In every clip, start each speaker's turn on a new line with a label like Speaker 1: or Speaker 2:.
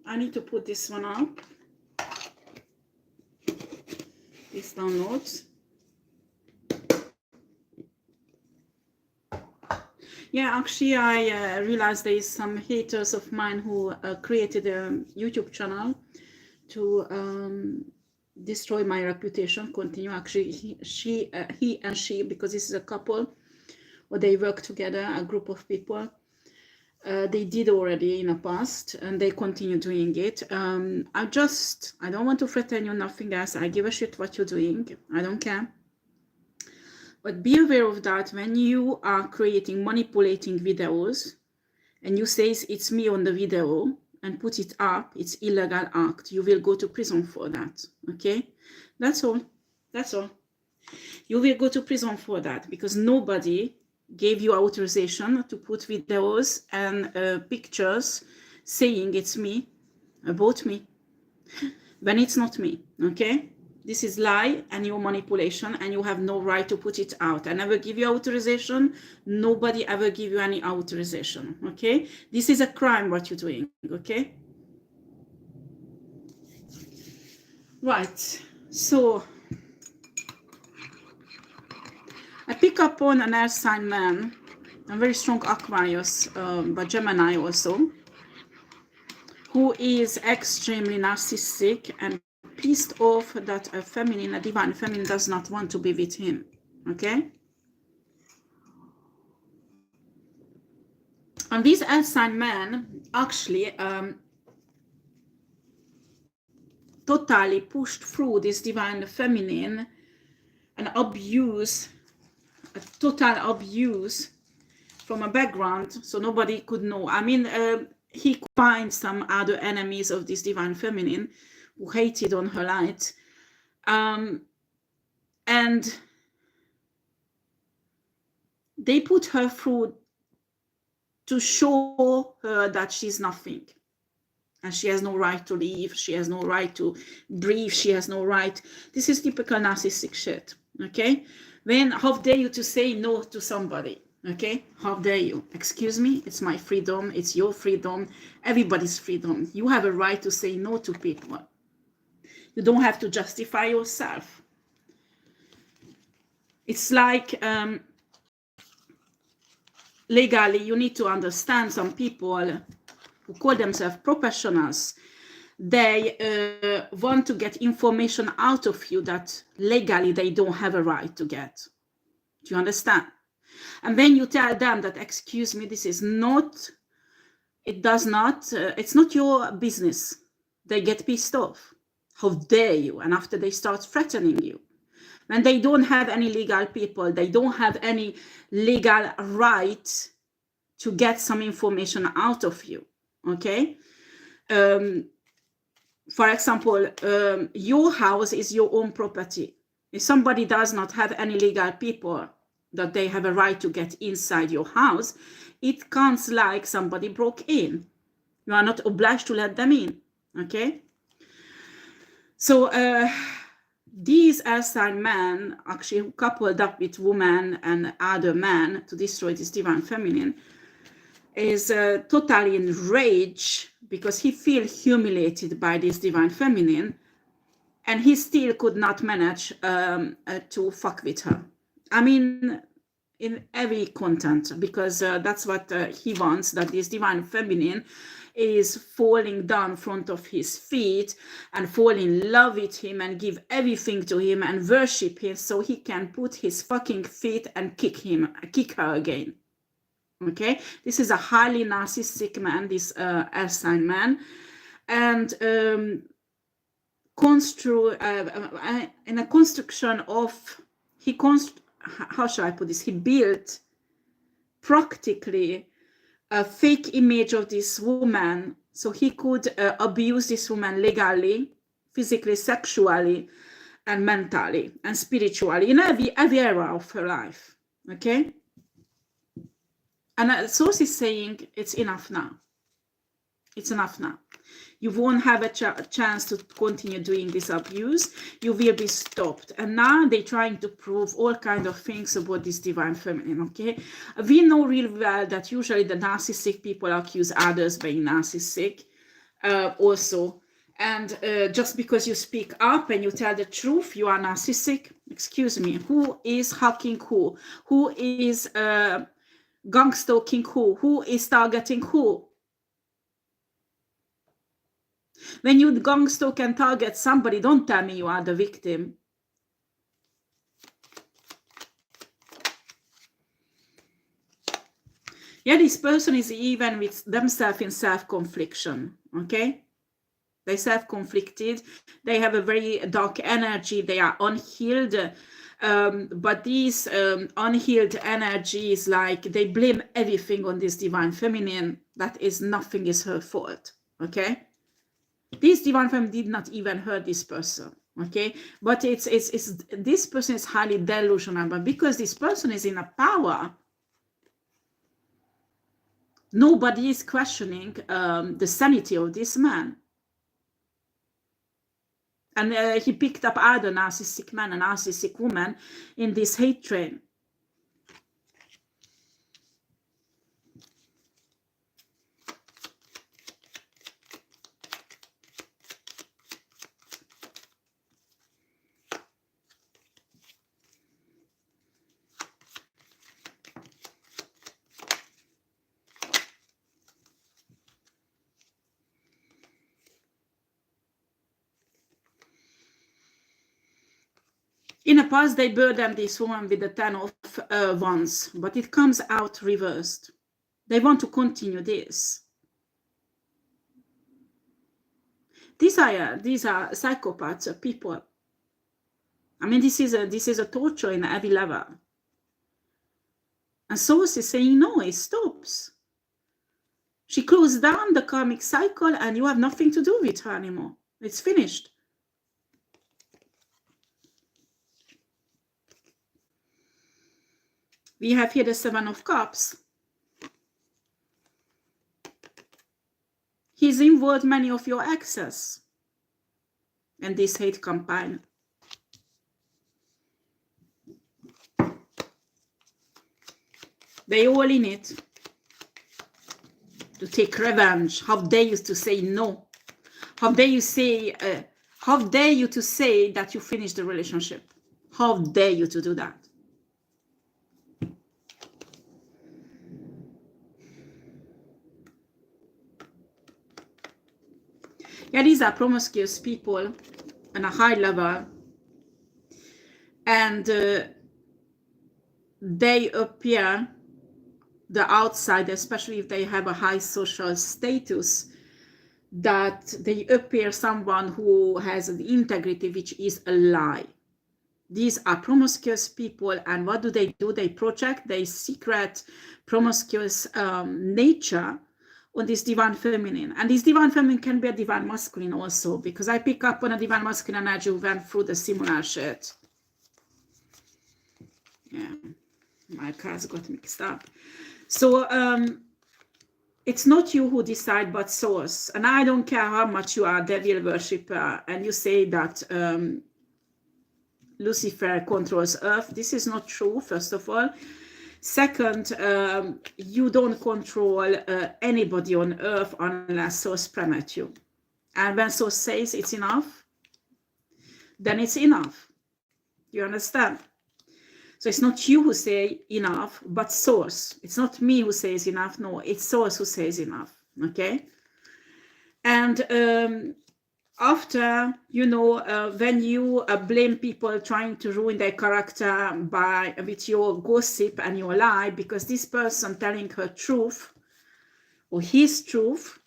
Speaker 1: I need to put this one up. These downloads. Yeah, actually, I realized there is some haters of mine who created a YouTube channel to destroy my reputation. Continue. Actually, he and she, because this is a couple, or they work together, a group of people. They did already in the past, and they continue doing it. I don't want to threaten you, nothing else. I give a shit what you're doing. I don't care. But be aware of that when you are creating manipulating videos and you say it's me on the video and put it up, it's illegal act. You will go to prison for that. Okay? That's all. That's all. You will go to prison for that because nobody gave you authorization to put videos and pictures saying it's me, about me, when it's not me. Okay? This is lie and your manipulation, and you have no right to put it out. I never give you authorization. Nobody ever give you any authorization. Okay? This is a crime what you're doing. Okay? Right. So I pick up on an air sign man, a very strong Aquarius, but Gemini also, who is extremely narcissistic and pissed off that a divine feminine does not want to be with him. Okay? And this air sign man actually totally pushed through this divine feminine and abuse, a total abuse from a background, so nobody could know. I mean, he could find some other enemies of this divine feminine who hated on her light, and they put her through to show her that she's nothing, and she has no right to live, she has no right to breathe, she has no right. This is typical narcissistic shit. Okay? How dare you to say no to somebody? Okay? How dare you? Excuse me? It's my freedom. It's your freedom. Everybody's freedom. You have a right to say no to people. You don't have to justify yourself. It's like legally, you need to understand some people who call themselves professionals. They want to get information out of you that legally they don't have a right to get. Do you understand? And then you tell them that, excuse me, this is not, it's not your business. They get pissed off. How dare you? And after they start threatening you. When they don't have any legal people, they don't have any legal right to get some information out of you. Okay? For example, your house is your own property. If somebody does not have any legal people that they have a right to get inside your house, it counts like somebody broke in. You are not obliged to let them in. Okay? So these air sign men actually coupled up with women and other men to destroy this divine feminine is totally enraged because he feels humiliated by this divine feminine, and he still could not manage to fuck with her. I mean, in every content, because that's what he wants, that this divine feminine is falling down in front of his feet and fall in love with him and give everything to him and worship him so he can put his fucking feet and kick her again. Okay, this is a highly narcissistic man, this air sign man, and in a construction of, how shall I put this? He built practically a fake image of this woman so he could abuse this woman legally, physically, sexually, and mentally and spiritually in every area of her life. Okay. And the source is saying it's enough now. It's enough now. You won't have a chance to continue doing this abuse. You will be stopped. And now they're trying to prove all kinds of things about this divine feminine, okay? We know real well that usually the narcissistic people accuse others being narcissistic also. And just because you speak up and you tell the truth, you are narcissistic. Excuse me, who is hacking who? Who is gang stalking who? Who is targeting who? When you gang stalk and target somebody, don't tell me you are the victim. Yeah, this person is even with themselves in self-confliction, okay? They self-conflicted. They have a very dark energy. They are unhealed. But these unhealed energies, like they blame everything on this divine feminine. That is, nothing is her fault, okay? This divine feminine did not even hurt this person, okay? But it's this person is highly delusional, but because this person is in a power, nobody is questioning the sanity of this man. And he picked up other narcissistic men and narcissistic women in this hate train. In the past, they burdened this woman with the 10 of wands, but it comes out reversed. They want to continue this. These are psychopaths, people. I mean, this is a torture in every level. And Source is saying, no, it stops. She closed down the karmic cycle and you have nothing to do with her anymore. It's finished. We have here the 7 of Cups. He's involved many of your exes and this hate campaign. They all in it to take revenge. How dare you to say no? How dare you say? How dare you to say that you finished the relationship? How dare you to do that? Yeah, these are promiscuous people on a high level, and they appear the outside, especially if they have a high social status, that they appear someone who has an integrity, which is a lie. These are promiscuous people, and what do? They project their secret promiscuous nature on this divine feminine. And this divine feminine can be a divine masculine also, because I pick up on a divine masculine energy who went through the similar shit. Yeah, my cards got mixed up. So it's not you who decide, but Source. And I don't care how much you are a devil worshipper and you say that Lucifer controls Earth. This is not true, first of all. Second, you don't control anybody on Earth unless Source permits you. And when Source says it's enough, then it's enough. You understand? So it's not you who say enough, but Source. It's not me who says enough. No, it's Source who says enough. Okay? And after, you know, when you blame people trying to ruin their character with your gossip and your lie, because this person telling her truth or his truth,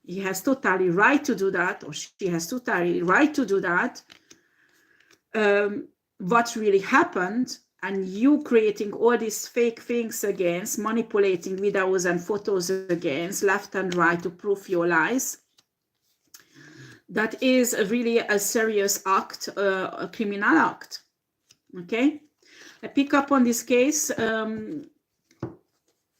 Speaker 1: he has totally right to do that, or she has totally right to do that. What really happened, and you creating all these fake things against, manipulating videos and photos against, left and right to prove your lies. That is really a serious act, a criminal act. Okay, I pick up on this case.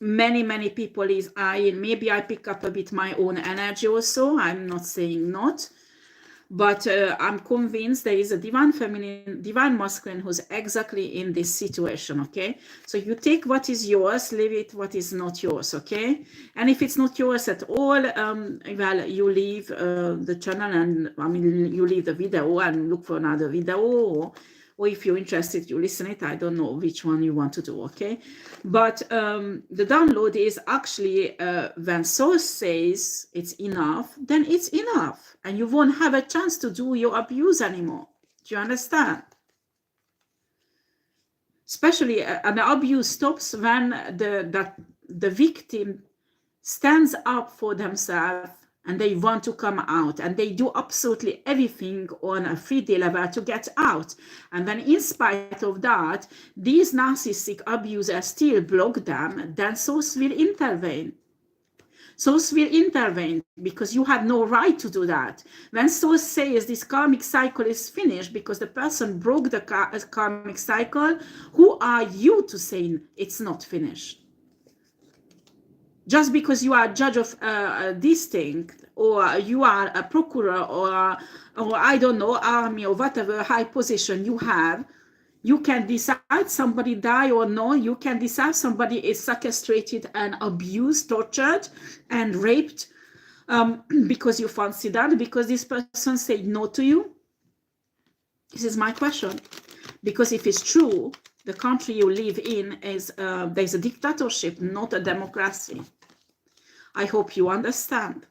Speaker 1: many people is eyeing. Maybe I pick up a bit my own energy also. I'm not saying not. But I'm convinced there is a divine feminine, divine masculine who's exactly in this situation, okay? So you take what is yours, leave it what is not yours, okay? And if it's not yours at all, well, you leave the channel and, I mean, you leave the video and look for another video, or if you're interested, you listen it. I don't know which one you want to do, okay? But the download is actually when source says it's enough, then it's enough. And you won't have a chance to do your abuse anymore. Do you understand? Especially an abuse stops when the victim stands up for themselves and they want to come out, and they do absolutely everything on a 3D level to get out. And then in spite of that, these narcissistic abusers still block them, then source will intervene. Source will intervene because you have no right to do that. When source says this karmic cycle is finished because the person broke the karmic cycle, who are you to say it's not finished? Just because you are a judge of this thing, or you are a procurer, or I don't know, army, or whatever high position you have, you can decide somebody die or no. You can decide somebody is sequestrated and abused, tortured, and raped because you fancy that, because this person said no to you. This is my question. Because if it's true, the country you live in is there's a dictatorship, not a democracy. I hope you understand.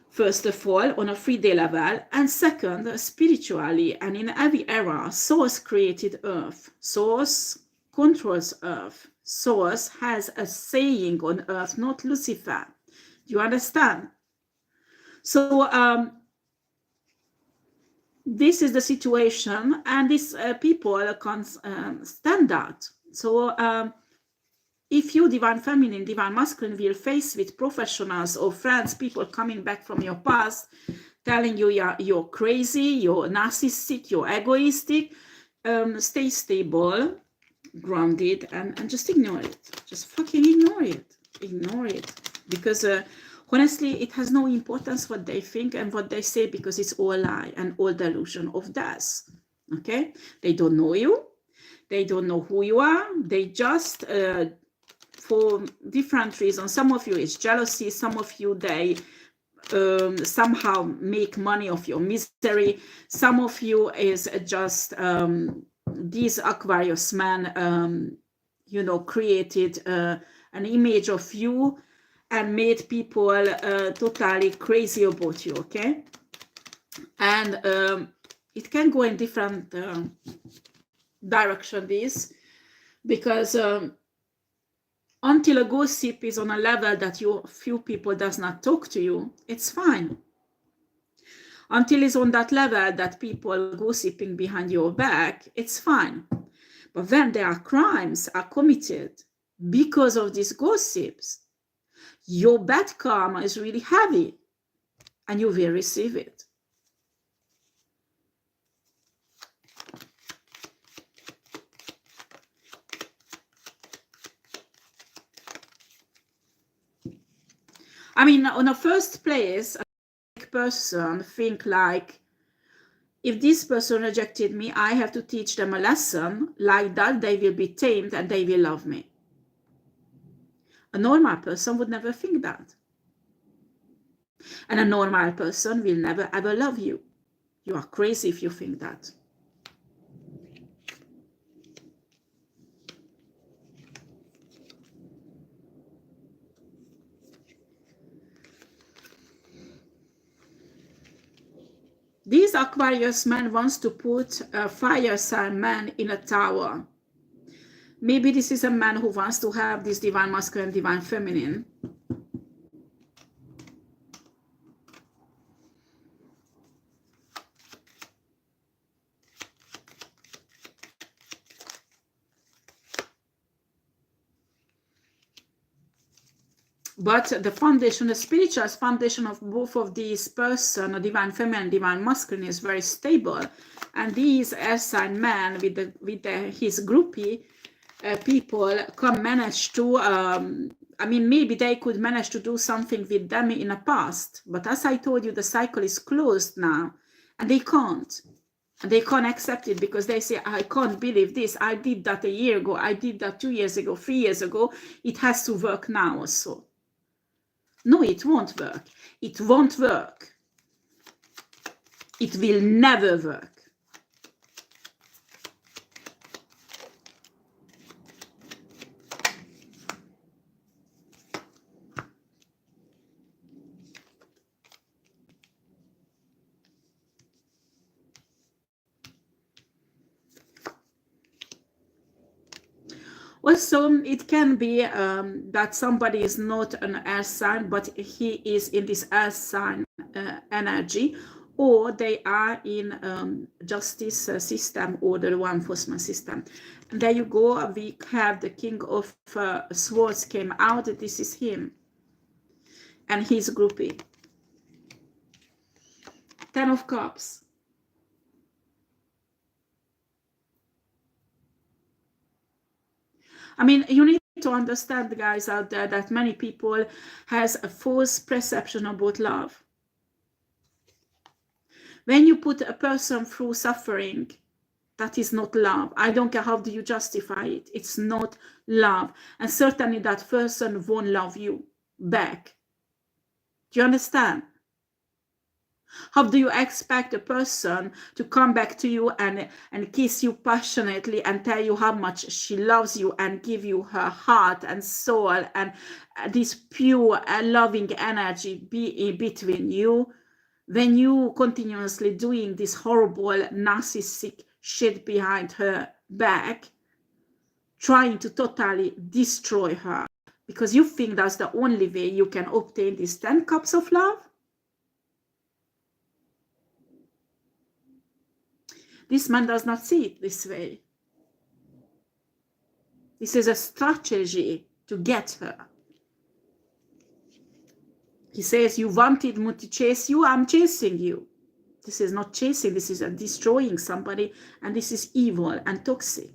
Speaker 1: First of all, on a 3D level, and second, spiritually, and in every era, Source created Earth. Source controls Earth. Source has a saying on Earth, not Lucifer. Do you understand? So this is the situation, and these people can't stand that. So if you, divine feminine, divine masculine, will face with professionals or friends, people coming back from your past, telling you you're crazy, you're narcissistic, you're egoistic, stay stable, grounded, and just ignore it. Just fucking ignore it. Ignore it. Because honestly, it has no importance what they think and what they say, because it's all lie and all delusion of death. Okay? They don't know you. They don't know who you are. They just... for different reasons. Some of you is jealousy. Some of you, they somehow make money of your misery. Some of you is just these Aquarius men, you know, created an image of you and made people totally crazy about you, okay? And it can go in different direction, this, because until a gossip is on a level that few people does not talk to you, it's fine. Until it's on that level that people gossiping behind your back, it's fine. But when there are crimes are committed because of these gossips, your bad karma is really heavy, and you will receive it. I mean, on a first place, a person think like, if this person rejected me, I have to teach them a lesson. Like that, they will be tamed and they will love me. A normal person would never think that. And a normal person will never ever love you. You are crazy if you think that. This Aquarius man wants to put a fire sign man in a tower. Maybe this is a man who wants to have this divine masculine, divine feminine. But the foundation, the spiritual foundation of both of these person, a divine feminine, divine masculine, is very stable. And these air sign man with his groupie people can manage to, I mean, maybe they could manage to do something with them in the past, but as I told you, the cycle is closed now, and they can't. And they can't accept it because they say, I can't believe this. I did that a year ago. I did that 2 years ago, 3 years ago. It has to work now also. No, it won't work. It won't work. It will never work. Also, it can be that somebody is not an earth sign, but he is in this earth sign energy, or they are in justice system or the law enforcement system. And there you go. We have the King of Swords came out. This is him and his groupie. 10 of Cups. I mean, you need to understand, guys out there, that many people has a false perception about love. When you put a person through suffering, that is not love. I don't care how do you justify it. It's not love. And certainly that person won't love you back. Do you understand? How do you expect a person to come back to you and kiss you passionately and tell you how much she loves you and give you her heart and soul and this pure loving energy be between you, when you continuously doing this horrible narcissistic shit behind her back, trying to totally destroy her because you think that's the only way you can obtain these 10 cups of love? This man does not see it this way. This is a strategy to get her. He says, you wanted me to chase you, I'm chasing you. This is not chasing, this is destroying somebody, and this is evil and toxic.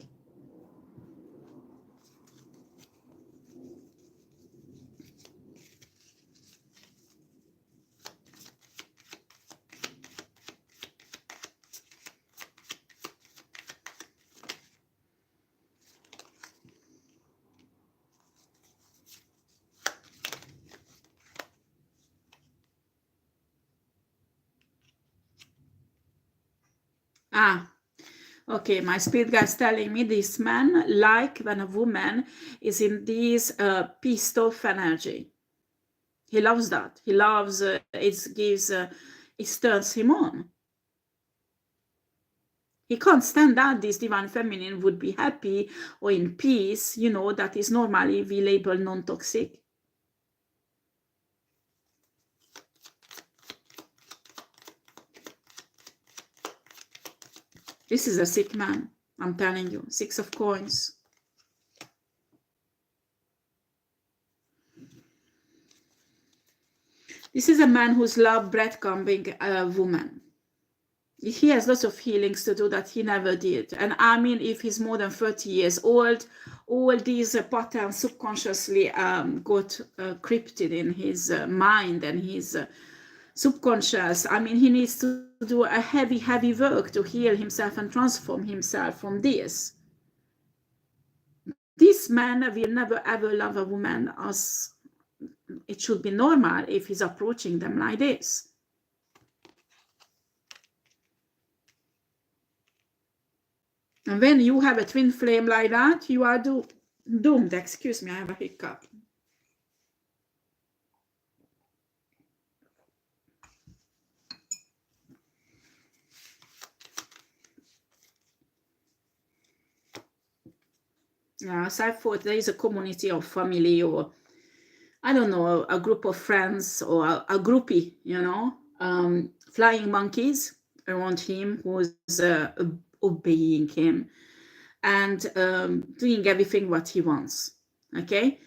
Speaker 1: Okay, my spirit guide is telling me this man, like when a woman is in this pissed off energy. He loves that. He loves, it gives, it turns him on. He can't stand that this divine feminine would be happy or in peace, you know, that is normally we label non-toxic. This is a sick man, I'm telling you. 6 of coins. This is a man who's love breadcrumbing a woman. He has lots of healings to do that he never did. And I mean, if he's more than 30 years old, all these patterns subconsciously got crypted in his mind and his subconscious. I mean, he needs to do a heavy, heavy work to heal himself and transform himself from this. This man will never ever love a woman as it should be normal if he's approaching them like this. And when you have a twin flame like that, you are doomed. Excuse me, I have a hiccup. Yes, I thought there is a community of family or, I don't know, a group of friends or a groupie, you know, flying monkeys around him who's obeying him and doing everything what he wants, okay?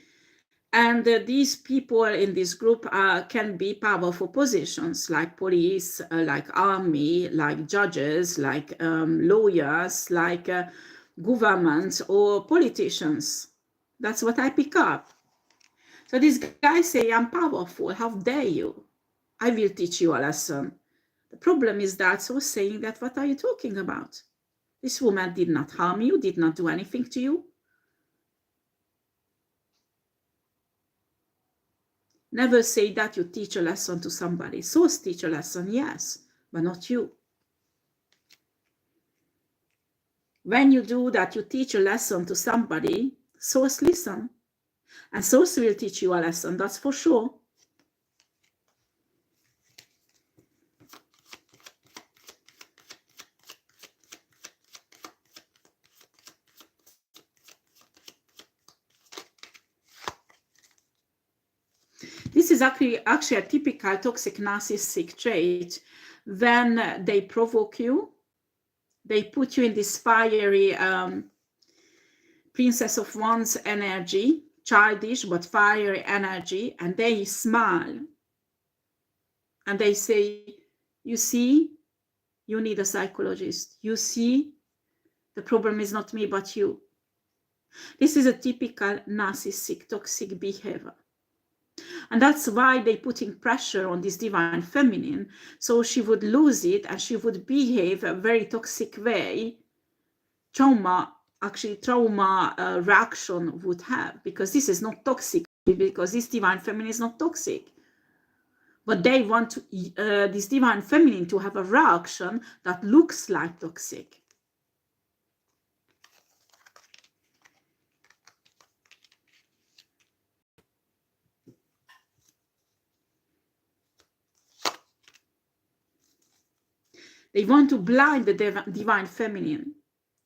Speaker 1: And these people in this group can be powerful positions like police, like army, like judges, like lawyers, like governments or politicians. That's what I pick up. So this guy say, I'm powerful, how dare you? I will teach you a lesson. The problem is that so saying that, what are you talking about? This woman did not harm you, did not do anything to you. Never say that you teach a lesson to somebody. Souls teach a lesson, yes, but not you. When you do that, you teach a lesson to somebody, souls listen. And souls will teach you a lesson, that's for sure. This is actually a typical toxic narcissistic trait. When they provoke you, they put you in this fiery Princess of Wands energy, childish but fiery energy, and they smile. And they say, you see, you need a psychologist. You see, the problem is not me, but you. This is a typical narcissistic, toxic behavior. And that's why they putting pressure on this divine feminine, so she would lose it and she would behave a very toxic way. Trauma reaction would have, because this is not toxic, because this divine feminine is not toxic. But they want this divine feminine to have a reaction that looks like toxic. They want to blind the divine feminine,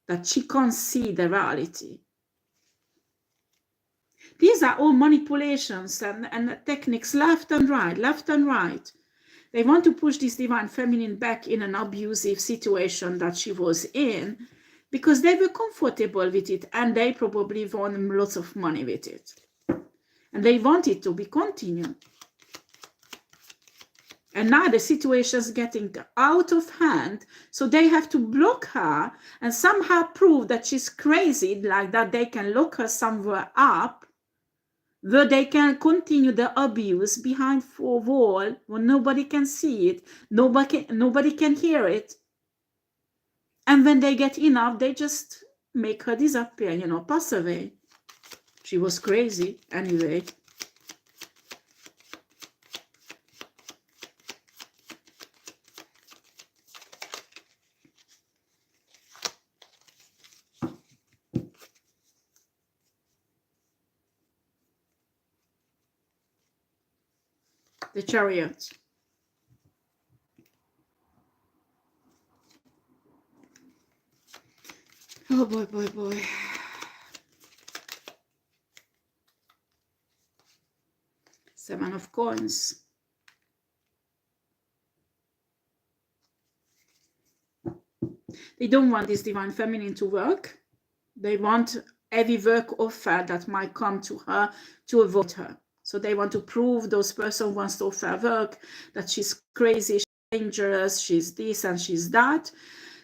Speaker 1: that she can't see the reality. These are all manipulations and techniques left and right, left and right. They want to push this divine feminine back in an abusive situation that she was in, because they were comfortable with it and they probably won lots of money with it. And they want it to be continued. And now the situation is getting out of hand, so they have to block her and somehow prove that she's crazy, like that they can lock her somewhere up, where they can continue the abuse behind four walls, where nobody can see it, nobody can hear it. And when they get enough, they just make her disappear, pass away. She was crazy anyway. The Chariot. Oh boy, boy, boy. Seven of Coins. They don't want this divine feminine to work. They want every work offer that might come to her to avoid her. So they want to prove those person wants to offer work, that she's crazy, she's dangerous, she's this and she's that.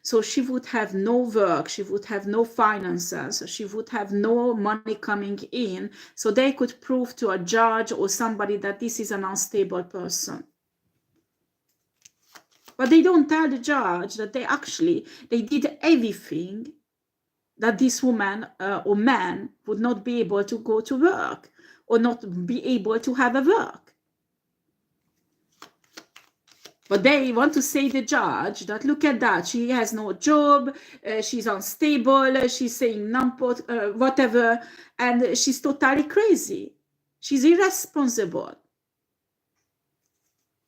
Speaker 1: So she would have no work, she would have no finances, she would have no money coming in. So they could prove to a judge or somebody that this is an unstable person. But they don't tell the judge that they did everything that this woman or man would not be able to go to work or not be able to have a work. But they want to say the judge that, look at that, she has no job, she's unstable, she's saying whatever, and she's totally crazy. She's irresponsible.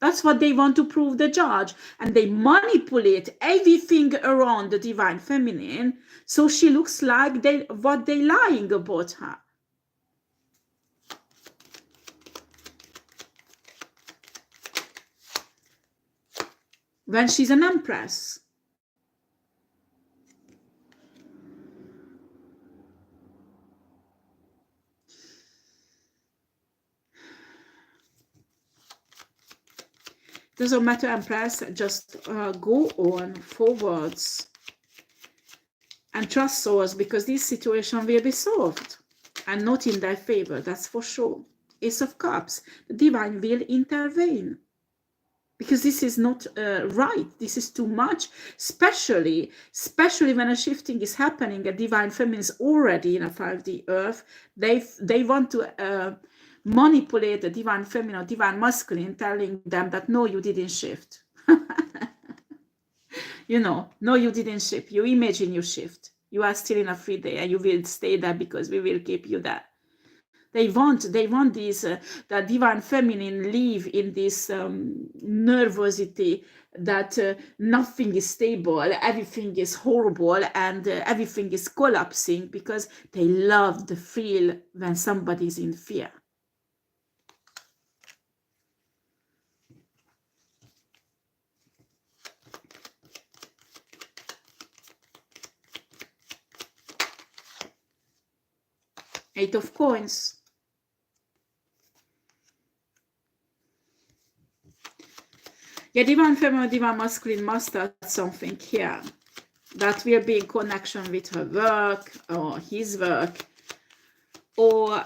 Speaker 1: That's what they want to prove the judge. And they manipulate everything around the divine feminine, so she looks like they're lying about her. When she's an empress. Doesn't matter, empress, just go on forwards. and trust source, because this situation will be solved and not in their favor, that's for sure. Ace of Cups, the divine will intervene, because this is not right. This is too much, especially when a shifting is happening. A divine feminine is already in a 5D earth. They want to manipulate the divine feminine or divine masculine, telling them that no, you didn't shift. You know, no, you didn't shift. You imagine you shift. You are still in a 3D and you will stay there because we will keep you there. They want this, the divine feminine live in this nervosity that nothing is stable, everything is horrible, and everything is collapsing, because they love the feel when somebody is in fear. Eight of Coins. Yeah, divine feminine, divine masculine must start something here that will be in connection with her work or his work, or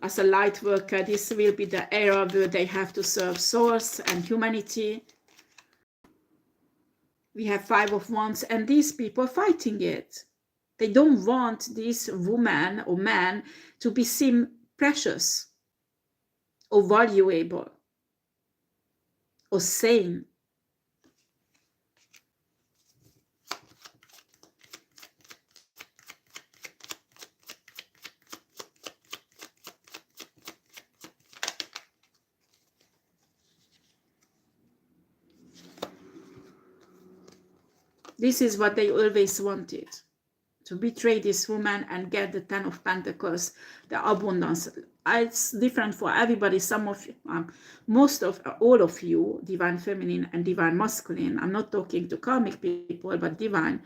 Speaker 1: as a light worker. This will be the era where they have to serve source and humanity. We have Five of Wands, and these people fighting it. They don't want this woman or man to be seen precious or valuable or sane. This is what they always wanted, to betray this woman and get the 10 of Pentacles, the abundance. It's different for everybody. Some of you, most of, all of you, divine feminine and divine masculine, I'm not talking to karmic people, but divine,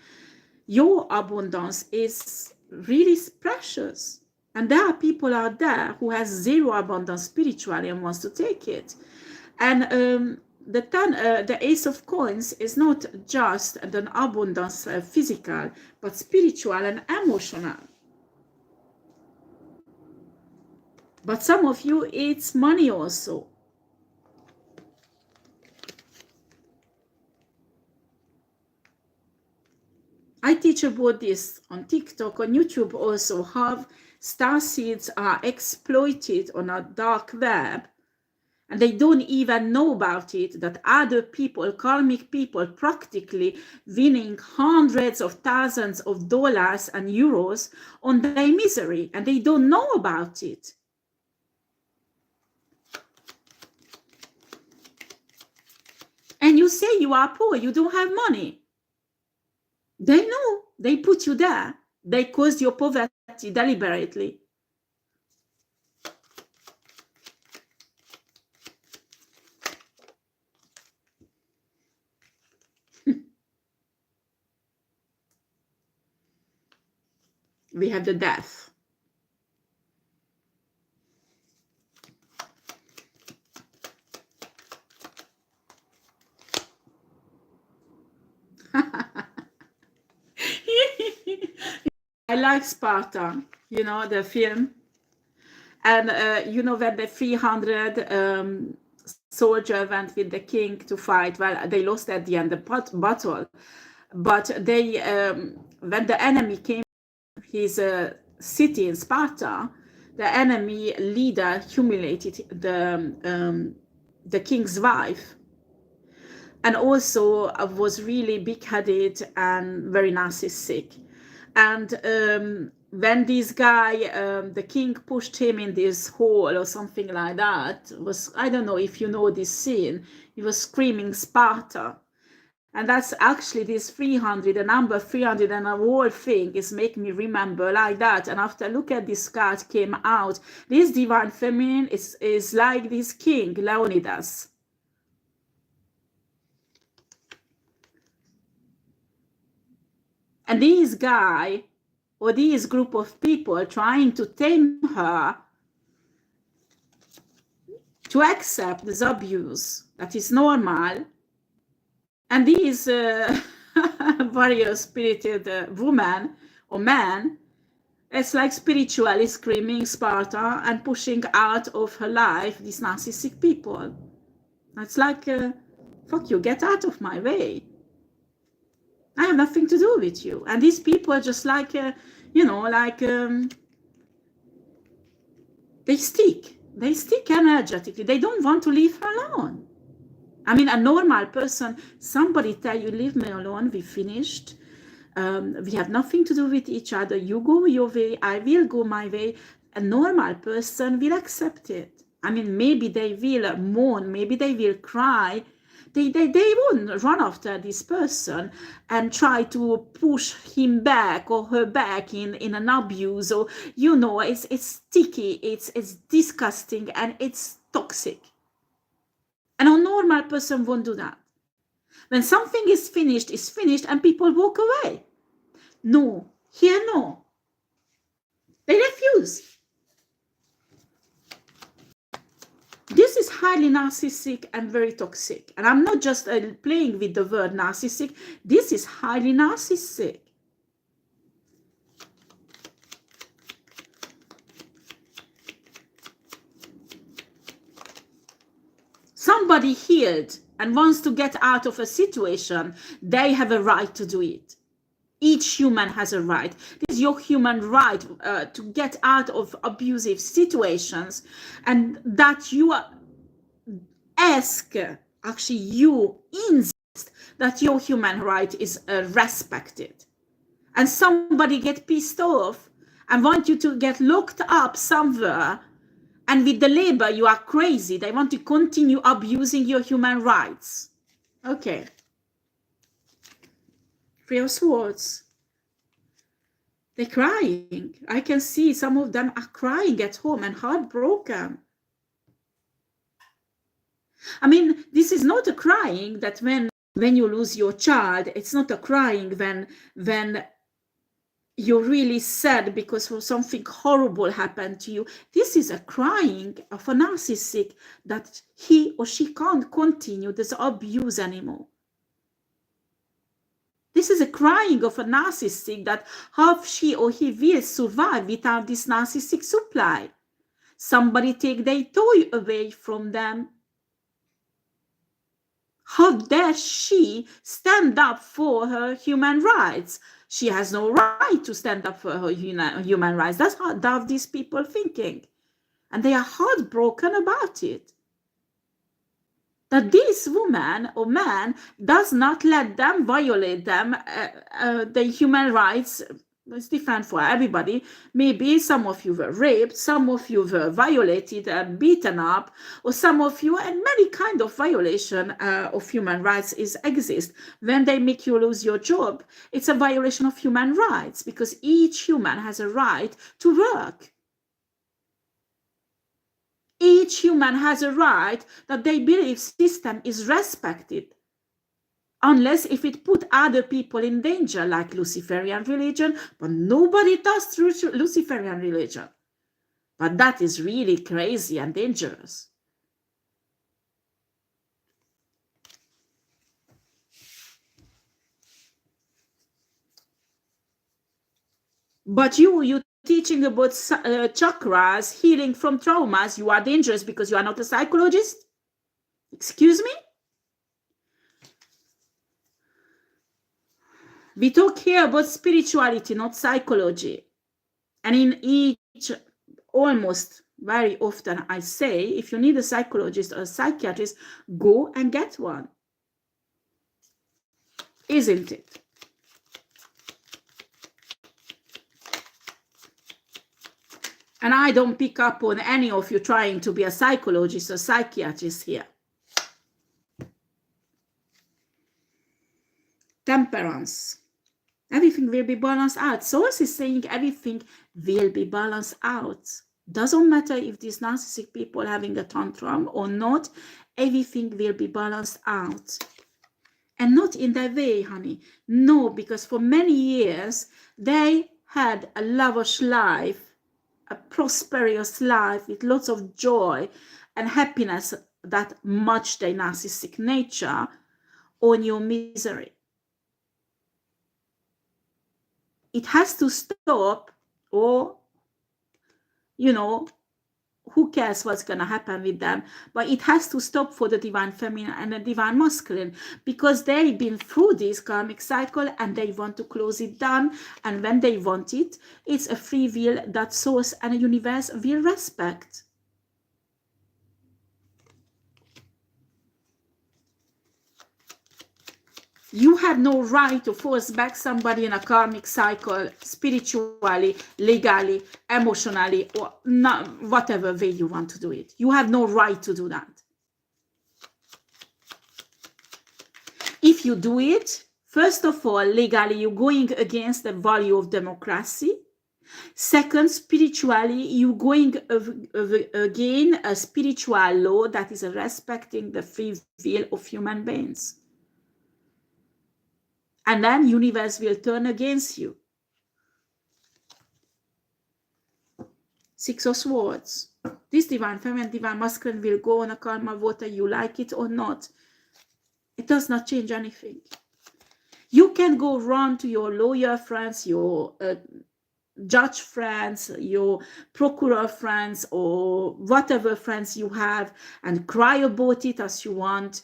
Speaker 1: your abundance is really precious. And there are people out there who has zero abundance spiritually and wants to take it. And the Ace of Coins is not just an abundance physical, but spiritual and emotional. But some of you, it's money also. I teach about this on TikTok, on YouTube also, how star seeds are exploited on a dark web. And they don't even know about it, that other people, karmic people, practically winning hundreds of thousands of dollars and euros on their misery, and they don't know about it. And you say you are poor, you don't have money. They know, they put you there. They caused your poverty deliberately. We have the Death. I like Sparta, you know, the film. And you know, when the 300 soldier went with the king to fight, well, they lost at the end the battle. But they, when the enemy came to his city in Sparta, the enemy leader humiliated the king's wife, and also was really big-headed and very narcissistic. And when this guy, the king pushed him in this hole or something like that, was, I don't know if you know this scene, he was screaming Sparta. And that's actually this 300, the number 300, and the whole thing is making me remember like that. And after look at this card came out, this divine feminine is like this king, Leonidas. And this guy, or this group of people trying to tame her to accept this abuse that is normal. And these warrior spirited woman or man, it's like spiritually screaming Sparta and pushing out of her life these narcissistic people. It's like, fuck you, get out of my way. I have nothing to do with you. And these people just like, you know, like, they stick energetically. They don't want to leave her alone. I mean, a normal person, somebody tell you, leave me alone, we finished. We have nothing to do with each other. You go your way, I will go my way. A normal person will accept it. I mean, maybe they will mourn, maybe they will cry. They won't run after this person and try to push him back or her back in an abuse, or, you know, it's sticky, it's disgusting, and it's toxic. And a normal person won't do that. When something is finished, and people walk away. No, here no. They refuse. This is highly narcissistic and very toxic. And I'm not just playing with the word narcissistic. This is highly narcissistic. Somebody healed and wants to get out of a situation, they have a right to do it. Each human has a right. This is your human right to get out of abusive situations, and that you ask, actually you insist that your human right is respected. And somebody get pissed off and want you to get locked up somewhere, and with the label you are crazy. They want to continue abusing your human rights. Okay. Three of Swords. They're crying. I can see some of them are crying at home and heartbroken. I mean, this is not a crying that when you lose your child, it's not a crying when you're really sad because something horrible happened to you. This is a crying of a narcissist that he or she can't continue this abuse anymore. This is a crying of a narcissist that how she or he will survive without this narcissistic supply. Somebody take their toy away from them. How dare she stand up for her human rights? She has no right to stand up for her human rights. That's how these people thinking. And they are heartbroken about it. That this woman or man does not let them violate them, the human rights. It's different for everybody. Maybe some of you were raped, some of you were violated and beaten up, or some of you, and many kind of violation of human rights exist. When they make you lose your job, it's a violation of human rights, because each human has a right to work. Each human has a right that their belief system is respected. Unless if it put other people in danger, like Luciferian religion, but nobody does through Luciferian religion. But that is really crazy and dangerous. But you teaching about chakras, healing from traumas, you are dangerous because you are not a psychologist? Excuse me? We talk here about spirituality, not psychology. And in each, almost very often I say, if you need a psychologist or a psychiatrist, go and get one. Isn't it? And I don't pick up on any of you trying to be a psychologist or psychiatrist here. Temperance. Everything will be balanced out. Source is saying everything will be balanced out. Doesn't matter if these narcissistic people are having a tantrum or not, everything will be balanced out. And not in that way, honey. No, because for many years, they had a lavish life, a prosperous life with lots of joy and happiness that match their narcissistic nature on your misery. it has to stop, or, you know, who cares what's going to happen with them, but it has to stop for the divine feminine and the divine masculine, because they've been through this karmic cycle and they want to close it down. And when they want it, it's a free will that source and the universe will respect. You have no right to force back somebody in a karmic cycle, spiritually, legally, emotionally, or not, whatever way you want to do it. You have no right to do that. If you do it, first of all, legally, you're going against the value of democracy. Second, spiritually, you're going again a spiritual law that is respecting the free will of human beings. And then universe will turn against you. Six of Swords. This divine feminine, divine masculine will go on a karma whether you like it or not. It does not change anything. You can go run to your lawyer friends, your judge friends, your procureur friends, or whatever friends you have, and cry about it as you want.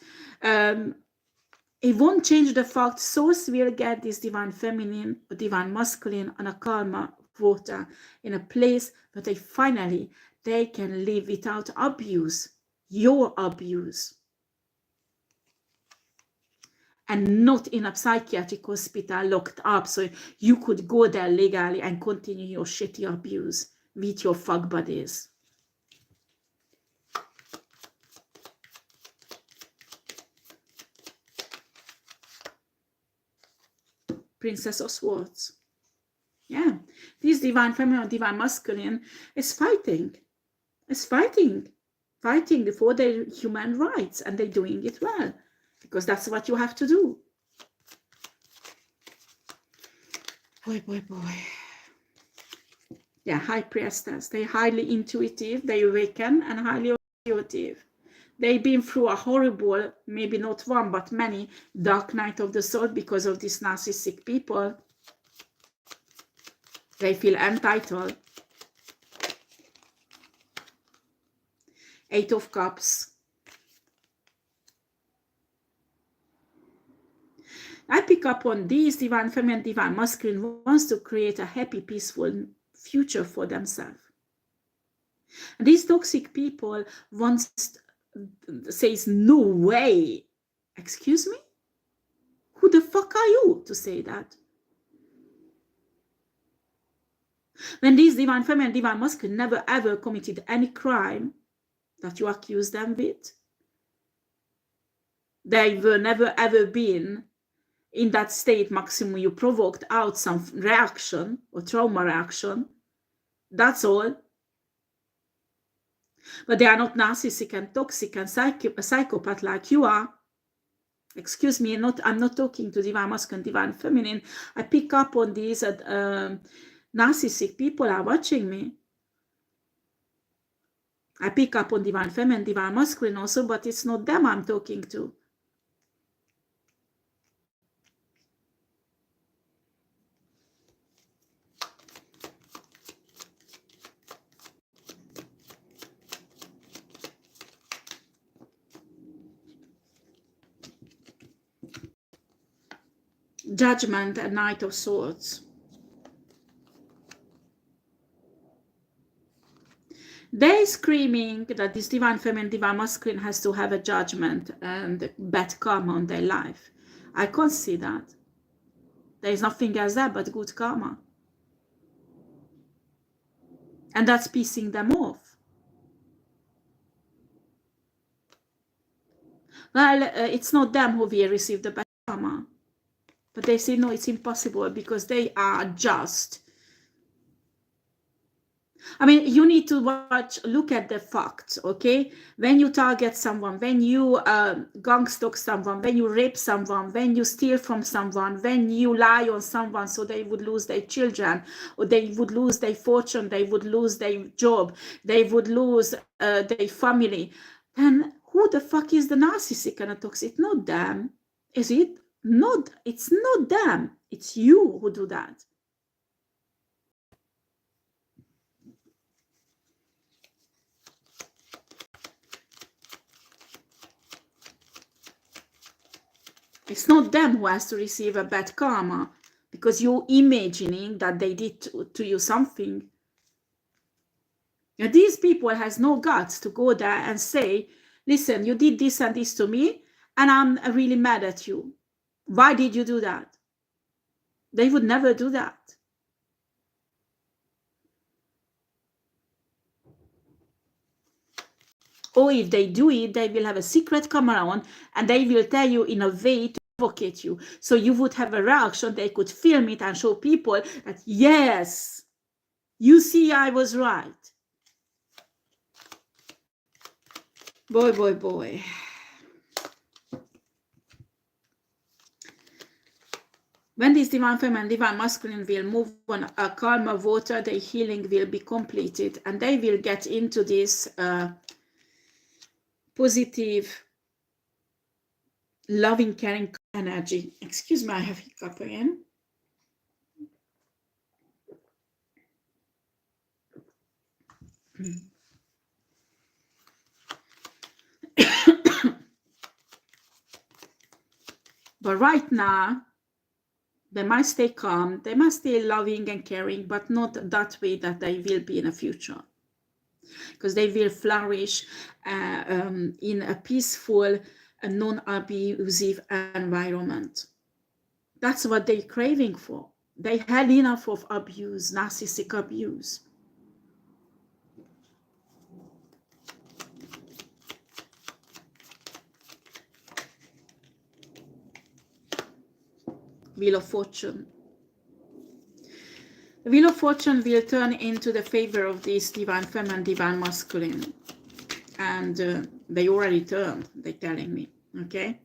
Speaker 1: It won't change the fact source will get this divine feminine or divine masculine on a karma quota in a place where they can live without abuse, your abuse, and not in a psychiatric hospital locked up, so you could go there legally and continue your shitty abuse with your fuck buddies. Princess of Swords. Yeah, this divine feminine, divine masculine is fighting. Is fighting for their human rights, and they're doing it well, because that's what you have to do. Boy. Yeah, High Priestess. They're highly intuitive, they awaken, and highly intuitive. They've been through a horrible, maybe not one, but many dark night of the soul because of these narcissistic people. They feel entitled. Eight of Cups. I pick up on these divine feminine, divine masculine wants to create a happy, peaceful future for themselves. And these toxic people says, no way. Excuse me? Who the fuck are you to say that? When these divine feminine, divine masculine never ever committed any crime that you accuse them with, they were never ever been in that state maximum, you provoked out some reaction or trauma reaction. That's all. But they are not narcissistic and toxic and psychopath like you are. Excuse me, I'm not talking to divine masculine, divine feminine. I pick up on these narcissistic people are watching me. I pick up on divine feminine, divine masculine also, but it's not them I'm talking to. Judgment and Knight of Swords. They're screaming that this divine feminine, divine masculine has to have a judgment and bad karma on their life. I can't see that. There's nothing else there but good karma. And that's pissing them off. Well, it's not them who will receive the bad karma. But they say, no, it's impossible because they are just. I mean, you need to look at the facts, okay? When you target someone, when you gang stalk someone, when you rape someone, when you steal from someone, when you lie on someone so they would lose their children, or they would lose their fortune, they would lose their job, they would lose their family, then who the fuck is the narcissistic and the toxic? Not them, is it? Not, it's not them, it's you who do that. It's not them who has to receive a bad karma because you're imagining that they did to you something. And these people has no guts to go there and say, listen, you did this and this to me, and I'm really mad at you. Why did you do that? They would never do that. Or if they do it, they will have a secret camera on and they will tell you in a way to provocate you. So you would have a reaction, they could film it and show people that, yes, you see, I was right. Boy, boy, boy. When this divine feminine, divine masculine will move on a calmer water, the healing will be completed and they will get into this positive, loving, caring energy. Excuse me, I have hiccup again. But right now, they might stay calm, they must stay loving and caring, but not that way that they will be in the future. Because they will flourish in a peaceful, non-abusive environment. That's what they're craving for. They had enough of abuse, narcissistic abuse. Wheel of Fortune. The Wheel of Fortune will turn into the favor of this divine feminine, divine masculine. And they already turned, they're telling me, okay?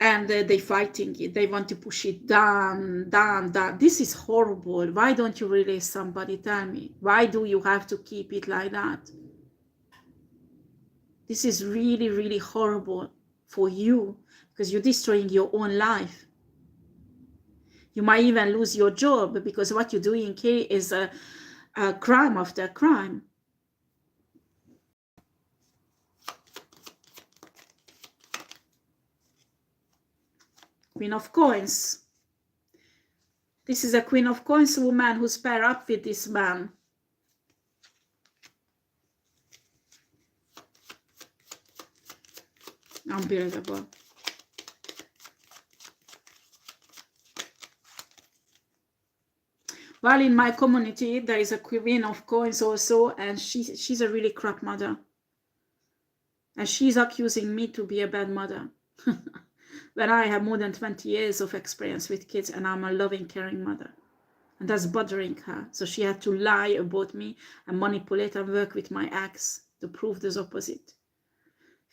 Speaker 1: And they're fighting it. They want to push it down, down, down. This is horrible. Why don't you release somebody? Tell me. Why do you have to keep it like that? This is really, really horrible for you because you're destroying your own life. You might even lose your job because what you're doing here is a crime after crime. Queen of Coins. This is a Queen of Coins woman who's paired up with this man. Unbelievable. Well, in my community, there is a Queen of Coins also, and she's a really crap mother. And she's accusing me to be a bad mother. When I have more than 20 years of experience with kids and I'm a loving, caring mother. And that's bothering her. So she had to lie about me and manipulate and work with my ex to prove the opposite.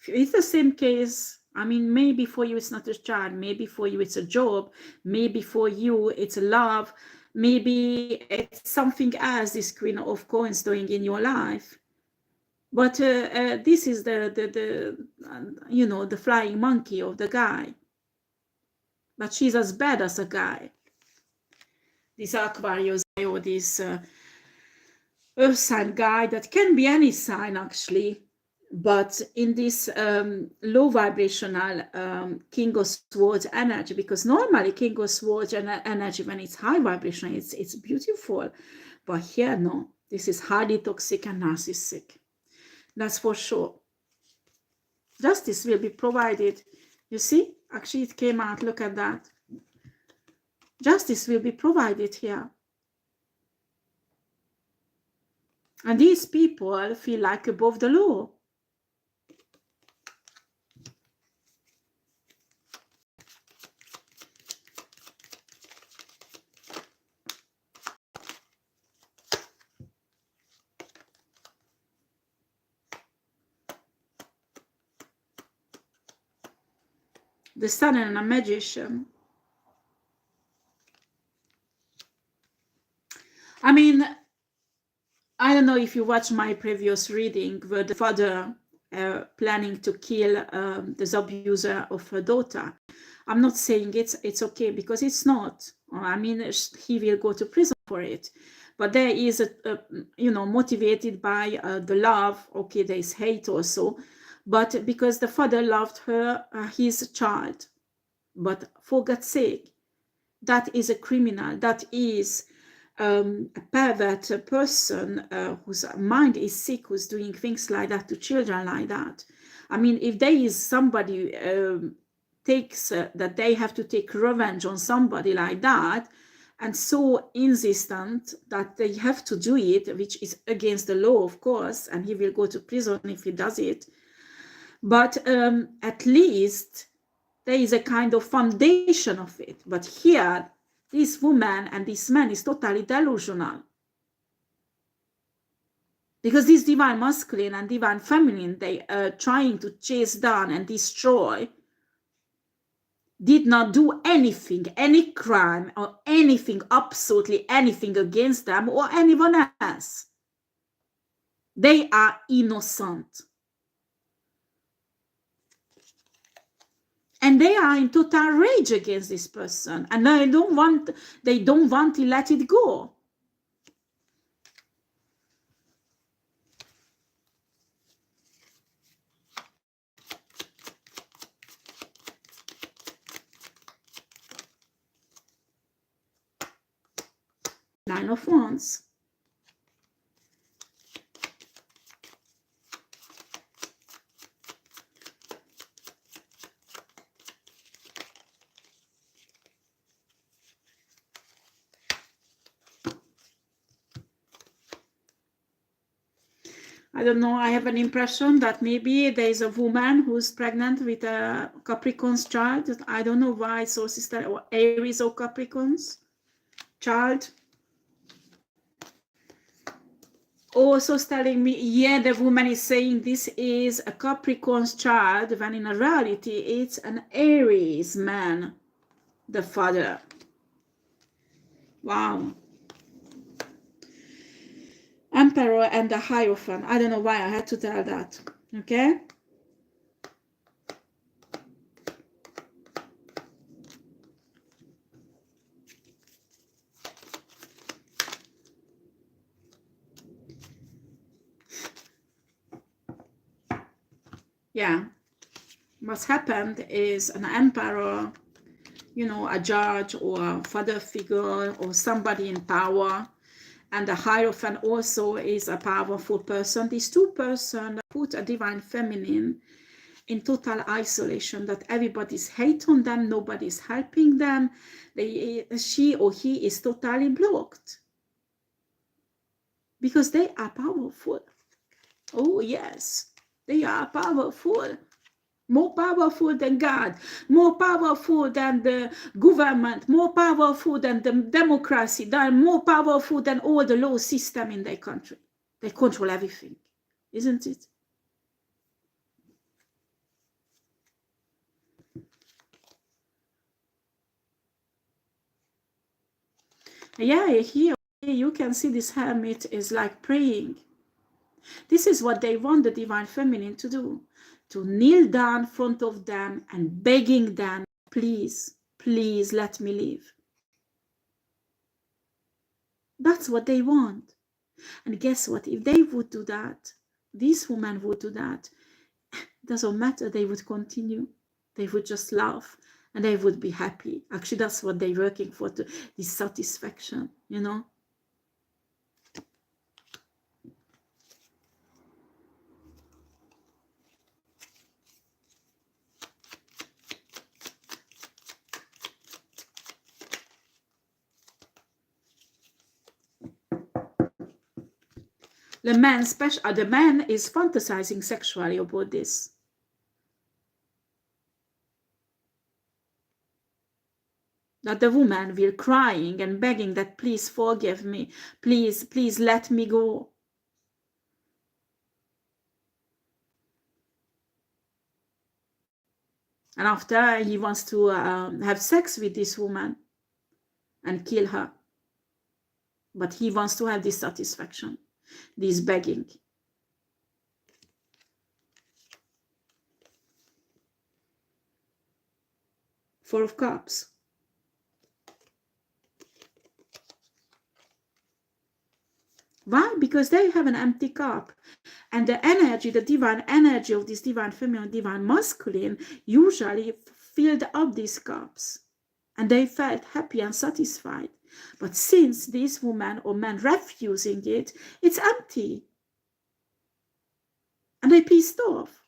Speaker 1: It's the same case. I mean, maybe for you it's not a child. Maybe for you it's a job. Maybe for you it's love. Maybe it's something else this Queen of Coins doing in your life. But this is the flying monkey of the guy. But she's as bad as a guy. This Aquarius or this Earth sign guy, that can be any sign actually. But in this low vibrational King of Swords energy, because normally King of Swords energy, when it's high vibration, it's beautiful. But here, no, this is highly toxic and narcissistic. That's for sure. Justice will be provided. You see, actually it came out, look at that. Justice will be provided here. And these people feel like above the law. The Sun and a Magician. I mean, I don't know if you watched my previous reading where the father planning to kill the abuser of her daughter. I'm not saying it's okay, because it's not. I mean, he will go to prison for it. But there is motivated by the love. Okay, there is hate also, but because the father loved her, his child. But for God's sake, that is a criminal. That is a pervert, a person whose mind is sick, who's doing things like that to children like that. I mean, if there is somebody takes that they have to take revenge on somebody like that, and so insistent that they have to do it, which is against the law, of course, and he will go to prison if he does it. But at least there is a kind of foundation of it. But here, this woman and this man is totally delusional. Because this divine masculine and divine feminine, they are trying to chase down and destroy, did not do anything, any crime or anything, absolutely anything against them or anyone else. They are innocent. And they are in total rage against this person, and they don't want to let it go. Nine of Wands. I don't know, I have an impression that maybe there is a woman who's pregnant with a Capricorn's child. I don't know why sources tell, or Aries or Capricorn's child. Also telling me, yeah, the woman is saying this is a Capricorn's child, when in reality it's an Aries man, the father. Wow. Emperor and the Hierophant. I don't know why I had to tell that. Okay. Yeah. What's happened is an emperor, you know, a judge or a father figure or somebody in power. And the Hierophant also is a powerful person. These two persons put a divine feminine in total isolation, that everybody's hate on them, nobody's helping them. She or he is totally blocked. Because they are powerful. Oh, yes, they are powerful. More powerful than God, more powerful than the government, more powerful than the democracy, more powerful than all the law system in their country. They control everything, isn't it? Yeah, here you can see this hermit is like praying. This is what they want the divine feminine to do. To kneel down in front of them and begging them, please, please let me live. That's what they want. And guess what? If they would do that, this woman would do that, it doesn't matter, they would continue. They would just laugh and they would be happy. Actually, that's what they're working for, this satisfaction, you know? The man is fantasizing sexually about this. That the woman will crying and begging that please forgive me, please, please let me go. And after he wants to have sex with this woman and kill her. But he wants to have this satisfaction, this begging. Four of Cups. Why? Because they have an empty cup. And the energy, the divine energy of this divine feminine, divine masculine, usually filled up these cups and they felt happy and satisfied. But since this woman or man refusing it, it's empty. And they pissed off.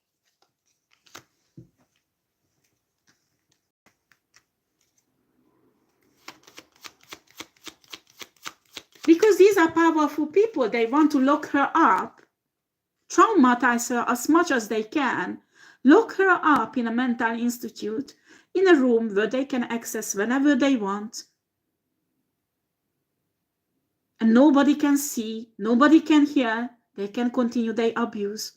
Speaker 1: Because these are powerful people. They want to lock her up, traumatize her as much as they can, lock her up in a mental institute, in a room where they can access whenever they want. And nobody can see, nobody can hear, they can continue their abuse.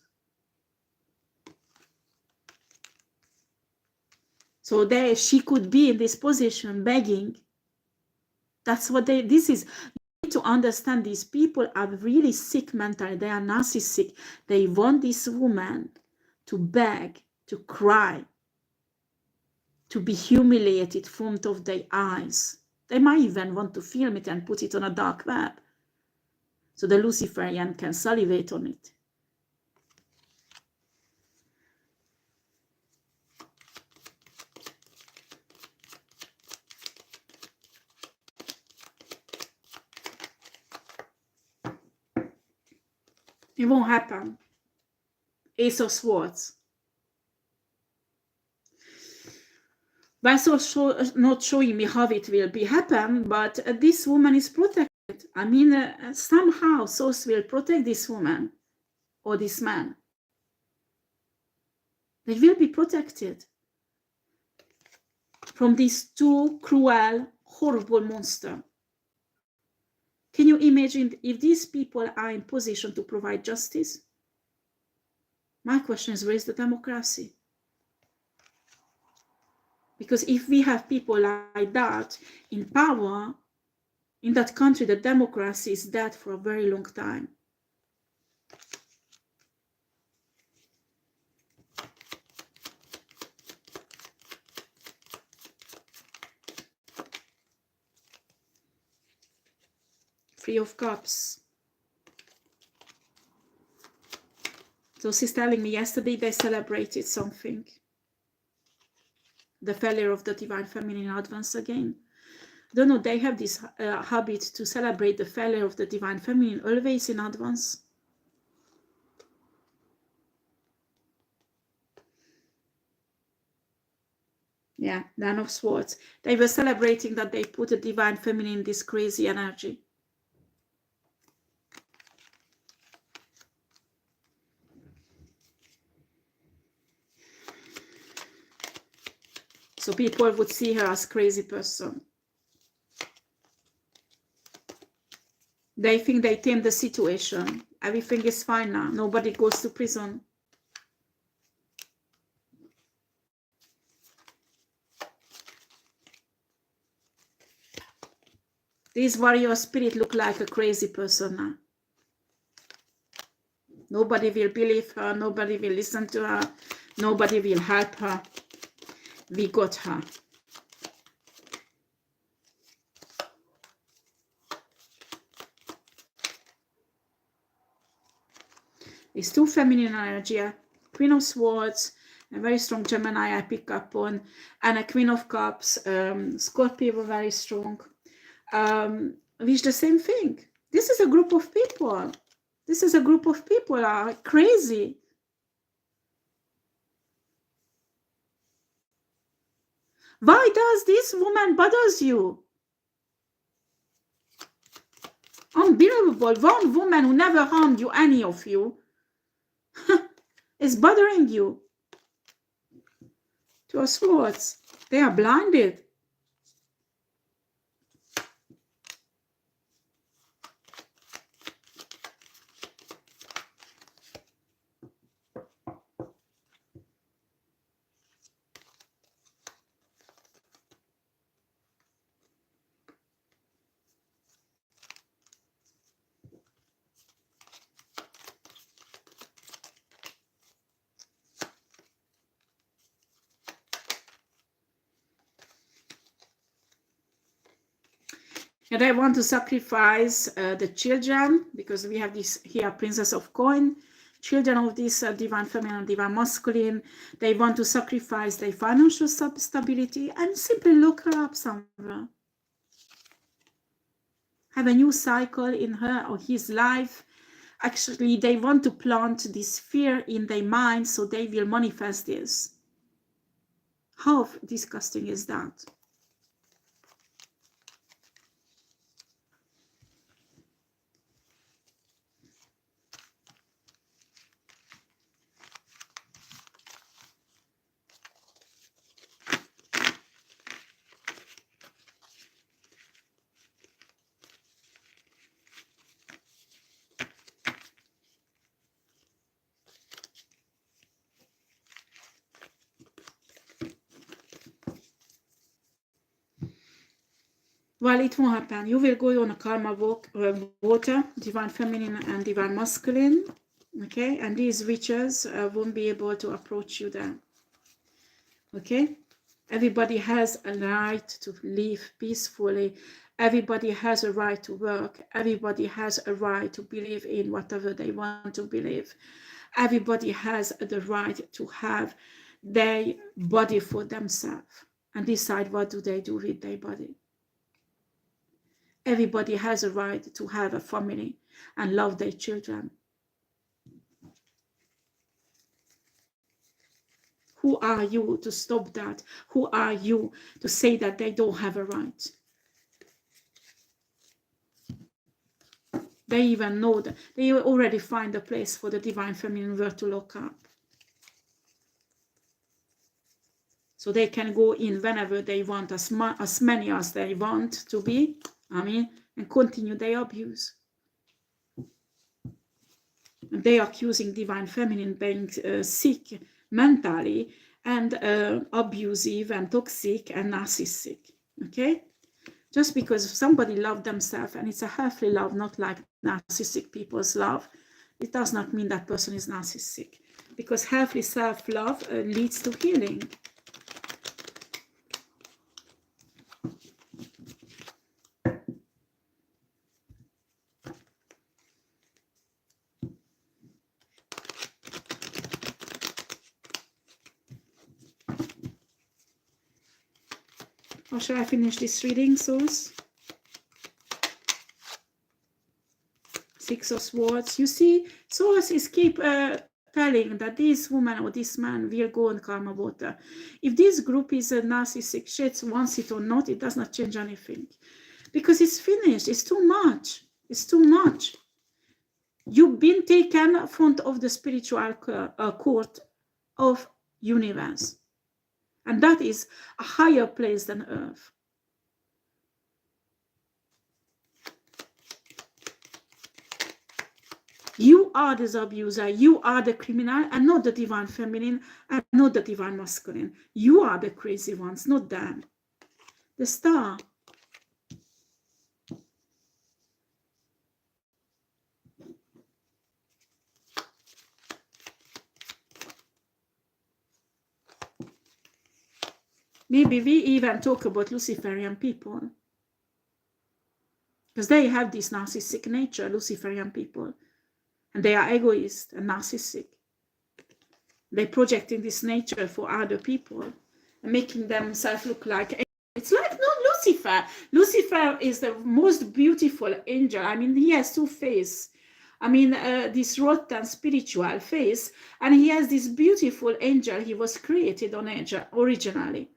Speaker 1: So she could be in this position begging. That's what this is. You need to understand these people are really sick mentally. They are narcissistic. They want this woman to beg, to cry, to be humiliated in front of their eyes. They might even want to film it and put it on a dark web so the Luciferian can salivate on it. It won't happen. Ace of Swords. Well, not showing me how it will be happen, but this woman is protected. I mean, somehow Source will protect this woman or this man. They will be protected from these two cruel, horrible monsters. Can you imagine if these people are in position to provide justice? My question is, where is the democracy? Because if we have people like that in power, in that country, the democracy is dead for a very long time. Three of Cups. So she's telling me yesterday they celebrated something. The failure of the Divine Feminine in advance again. Don't know, they have this habit to celebrate the failure of the Divine Feminine always in advance. Yeah, Nine of Swords. They were celebrating that they put the Divine Feminine in this crazy energy. So people would see her as a crazy person. They think they tamed the situation. Everything is fine now. Nobody goes to prison. This warrior spirit look like a crazy person now. Nobody will believe her. Nobody will listen to her. Nobody will help her. We got her. It's two feminine energy, Queen of Swords, a very strong Gemini I pick up on, and a Queen of Cups, Scorpio, very strong, which the same thing. This is a group of people. This is a group of people are crazy. Why does this woman bothers you? Unbelievable. One woman who never harmed you, any of you, is bothering you. Two of Swords. They are blinded. And I want to sacrifice the children, because we have this here Princess of Coin. children of this divine feminine and divine masculine, they want to sacrifice their financial stability and simply look her up somewhere. Have a new cycle in her or his life. Actually, they want to plant this fear in their mind so they will manifest this. How disgusting is that? Well, it won't happen. You will go on a karma walk, water, divine feminine and divine masculine, okay? And these witches won't be able to approach you there, okay? Everybody has a right to live peacefully. Everybody has a right to work. Everybody has a right to believe in whatever they want to believe. Everybody has the right to have their body for themselves and decide what do they do with their body. Everybody has a right to have a family and love their children. Who are you to stop that? Who are you to say that they don't have a right? They even know that they already find a place for the divine feminine where to look up. So they can go in whenever they want, as many as they want to be, and continue their abuse. And they are accusing divine feminine being sick mentally and abusive and toxic and narcissistic, okay? Just because somebody loves themselves and it's a healthy love, not like narcissistic people's love, it does not mean that person is narcissistic, because healthy self-love leads to healing. Or shall I finish this reading, souls? Six of Swords. You see, souls is keep telling that this woman or this man will go on karma water. If this group is a narcissistic shit, wants it or not, it does not change anything. Because it's finished. It's too much. It's too much. You've been taken front of the spiritual court of universe. And that is a higher place than earth. You are the abuser, you are the criminal, and not the divine feminine, and not the divine masculine. You are the crazy ones, not them. The star. Maybe we even talk about Luciferian people. Because they have this narcissistic nature, Luciferian people. And they are egoist and narcissistic. They're projecting this nature for other people and making themselves look like... It's like not Lucifer. Lucifer is the most beautiful angel. I mean, he has two faces. I mean, this rotten spiritual face. And he has this beautiful angel. He was created on angel originally.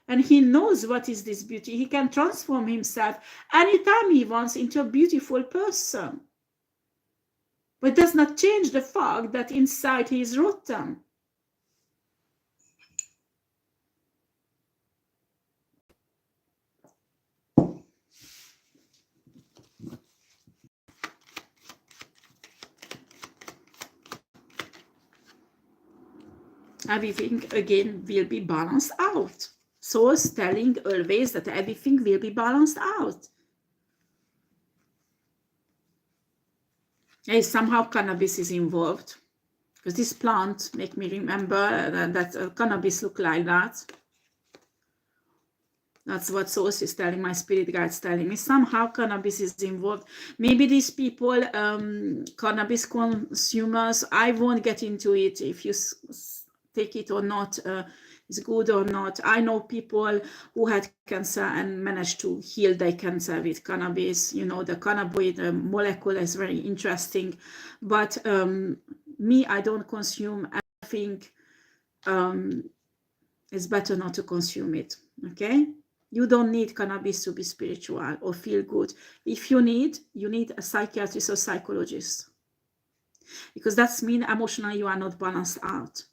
Speaker 1: And he knows what is this beauty. He can transform himself anytime he wants into a beautiful person. But it does not change the fact that inside he is rotten. Everything again will be balanced out. Souls telling always that everything will be balanced out. Hey, somehow cannabis is involved. Because this plant make me remember that cannabis look like that. That's what source is telling, my spirit guides telling me. Somehow cannabis is involved. Maybe these people, cannabis consumers, I won't get into it if you take it or not, is good or not. I know people who had cancer and managed to heal their cancer with cannabis. You know, the cannabinoid molecule is very interesting. But me, I don't consume. I think it's better not to consume it, okay? You don't need cannabis to be spiritual or feel good. If you need a psychiatrist or psychologist, because that's mean emotionally you are not balanced out.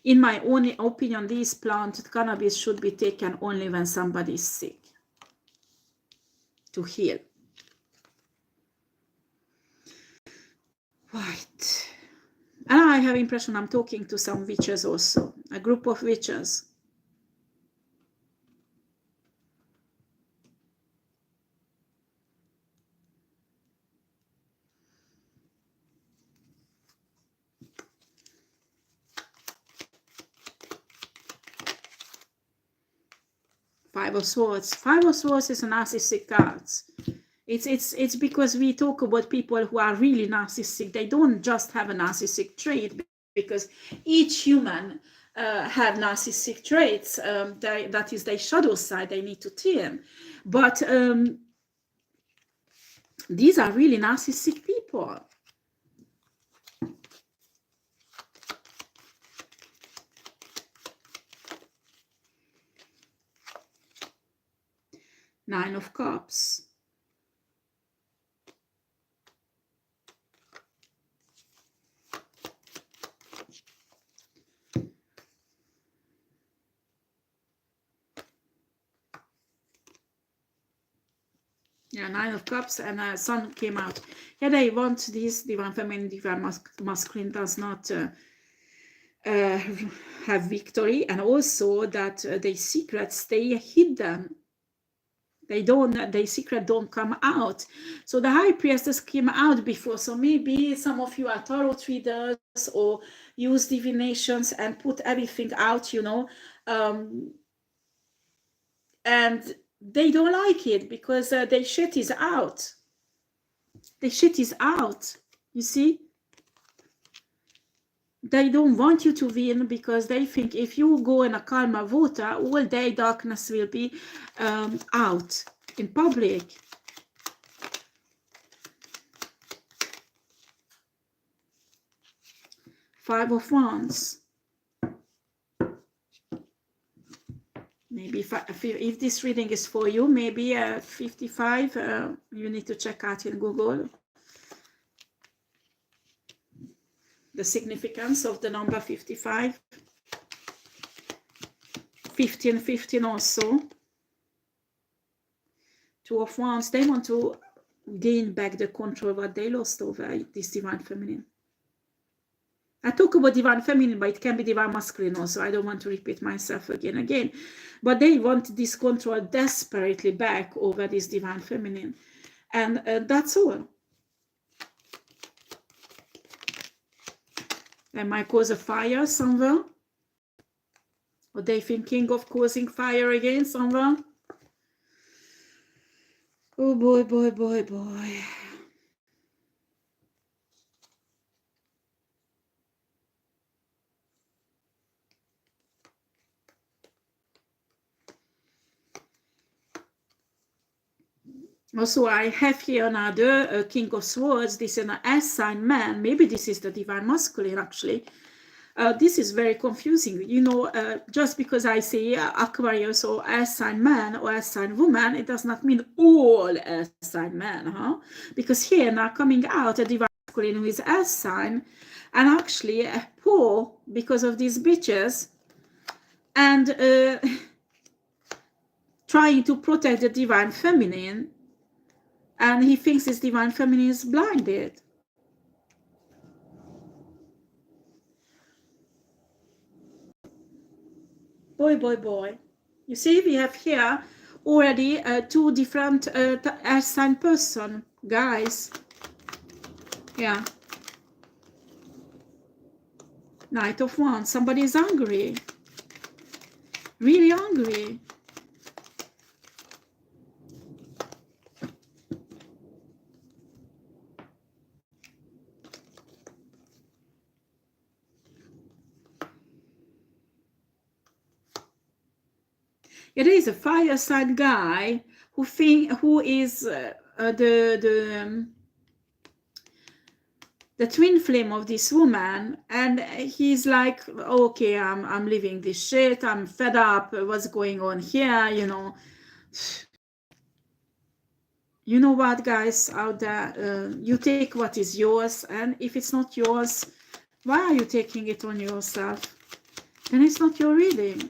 Speaker 1: In my own opinion, this plant, cannabis, should be taken only when somebody is sick to heal. Right. And I have impression I'm talking to some witches also, a group of witches. Five of Swords. Five of Swords is a narcissistic card. It's because we talk about people who are really narcissistic. They don't just have a narcissistic trait, because each human have narcissistic traits. That is their shadow side. They need to tame. But these are really narcissistic people. Nine of Cups. Yeah, Nine of Cups, and Sun came out. Yeah, they want this divine feminine, divine masculine does not have victory, and also that their secrets stay hidden. Their secret don't come out. So the High Priestess came out before. So maybe some of you are tarot readers or use divinations and put everything out, you know, and they don't like it because their shit is out. The shit is out, you see. They don't want you to win because they think if you go in a karma water, all their darkness will be out in public. Five of Wands. Maybe if this reading is for you, maybe 55, you need to check out in Google the significance of the number 55. 15 also. Two of Wands, they want to gain back the control what they lost over this divine feminine. I talk about divine feminine, but it can be divine masculine also. I don't want to repeat myself again. But they want this control desperately back over this divine feminine. And that's all. They might cause a fire somewhere. Or they thinking of causing fire again somewhere. Oh boy, boy, boy, boy. Also, I have here another King of Swords. This is an S sign man. Maybe this is the divine masculine, actually. This is very confusing. You know, just because I say Aquarius or S sign man or S sign woman, it does not mean all S sign men, huh? Because here now coming out a divine masculine who is S sign, and actually poor because of these bitches, and trying to protect the divine feminine. And he thinks his divine feminine is blinded. Boy, boy, boy. You see, we have here already two different air sign person, guys. Yeah. Knight of Wands. Somebody is angry. Really angry. It is a fireside guy who is the twin flame of this woman, and he's like, okay, I'm leaving this shit, I'm fed up, what's going on here, you know. You know what, guys out there, you take what is yours, and if it's not yours, why are you taking it on yourself? Then it's not your reading.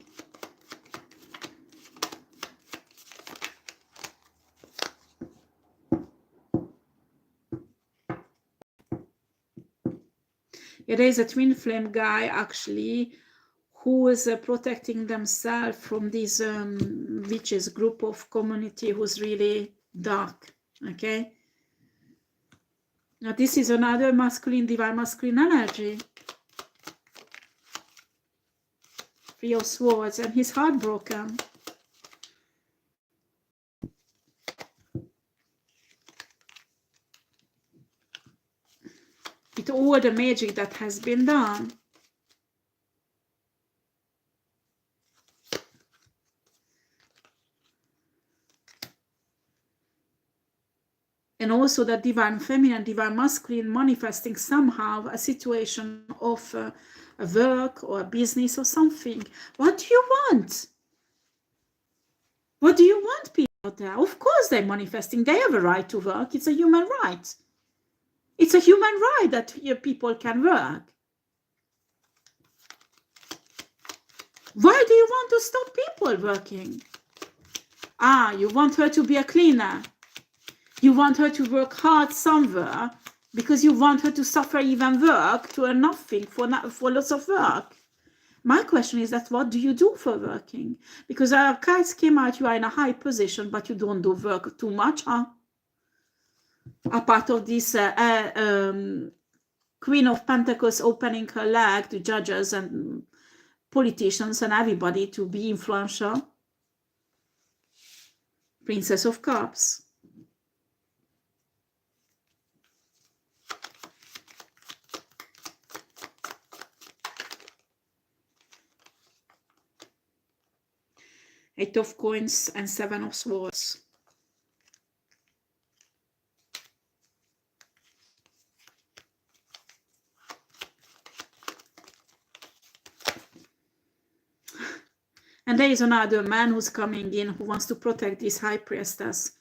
Speaker 1: Yeah, there is a twin flame guy actually who is protecting themselves from this witches group of community who's really dark. Okay, now this is another masculine, divine masculine energy. Three of Swords, and he's heartbroken. With all the magic that has been done. And also the divine feminine, divine masculine manifesting somehow a situation of a work or a business or something. What do you want? What do you want, people out there? Of course they're manifesting. They have a right to work. It's a human right. It's a human right that people can work. Why do you want to stop people working? Ah, you want her to be a cleaner. You want her to work hard somewhere because you want her to suffer even work to earn nothing for lots of work. My question is that what do you do for working? Because our cards came out, you are in a high position, but you don't do work too much, huh? A part of this Queen of Pentacles opening her leg to judges and politicians and everybody to be influential. Princess of Cups. Eight of Coins and Seven of Swords. And there is another man who's coming in who wants to protect this high priestess